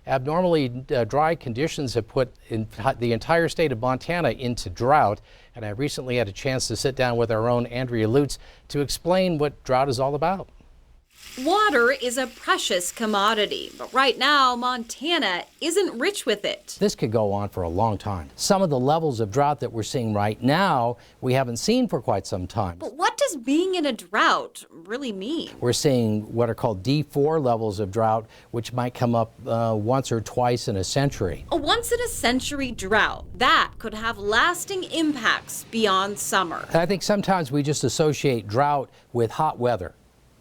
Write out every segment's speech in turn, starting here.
Abnormally dry conditions have put the entire state of Montana into drought, and I recently had a chance to sit down with our own Andrea Lutz to explain what drought is all about. Water is a precious commodity, but right now Montana isn't rich with it. This could go on for a long time. Some of the levels of drought that we're seeing right now, we haven't seen for quite some time. But what does being in a drought really mean? We're seeing what are called D4 levels of drought, which might come up once or twice in a century. A once-in-a-century drought, that could have lasting impacts beyond summer. I think sometimes we just associate drought with hot weather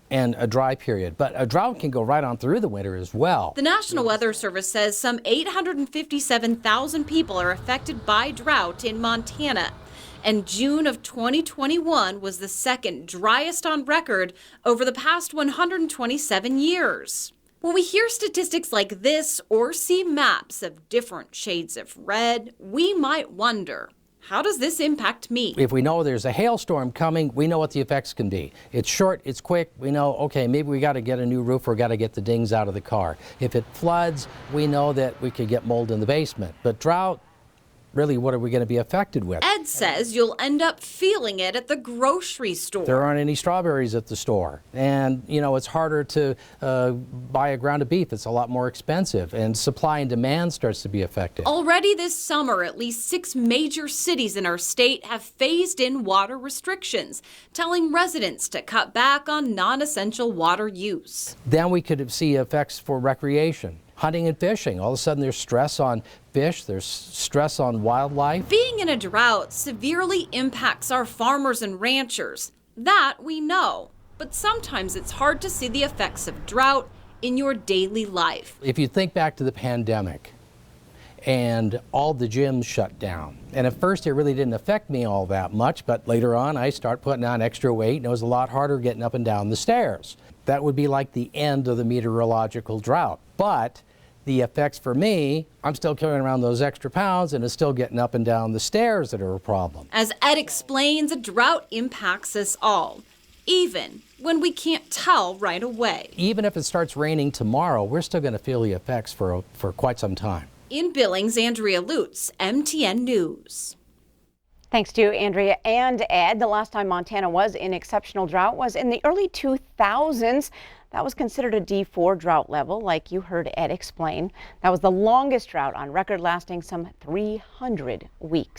and a dry period, but a drought can go right on through the winter as well. The National Weather Service says some 857,000 people are affected by drought in Montana. And June of 2021 was the second driest on record over the past 127 years. When we hear statistics like this or see maps of different shades of red, we might wonder, how does this impact me? If we know there's a hailstorm coming, we know what the effects can be. It's short, it's quick, we know, okay, maybe we got to get a new roof or got to get the dings out of the car. If it floods, we know that we could get mold in the basement. But drought, really, what are we going to be affected with? Ed says you'll end up feeling it at the grocery store. There aren't any strawberries at the store. And, you know, it's harder to buy a ground of beef. It's a lot more expensive. And supply and demand starts to be affected. Already this summer, at least 6 major cities in our state have phased in water restrictions, telling residents to cut back on non-essential water use. Then we could see effects for recreation. Hunting and fishing. All of a sudden there's stress on fish, there's stress on wildlife. Being in a drought severely impacts our farmers and ranchers. That we know. But sometimes it's hard to see the effects of drought in your daily life. If you think back to the pandemic and all the gyms shut down, and at first it really didn't affect me all that much, but later on I start putting on extra weight and it was a lot harder getting up and down the stairs. That would be like the end of the meteorological drought. But the effects for me, I'm still carrying around those extra pounds and it's still getting up and down the stairs that are a problem. As Ed explains, a drought impacts us all, even when we can't tell right away. Even if it starts raining tomorrow, we're still going to feel the effects for quite some time. In Billings, Andrea Lutz, MTN News. Thanks to Andrea and Ed. The last time Montana was in exceptional drought was in the early 2000s. That was considered a D4 drought level, like you heard Ed explain. That was the longest drought on record, lasting some 300 weeks.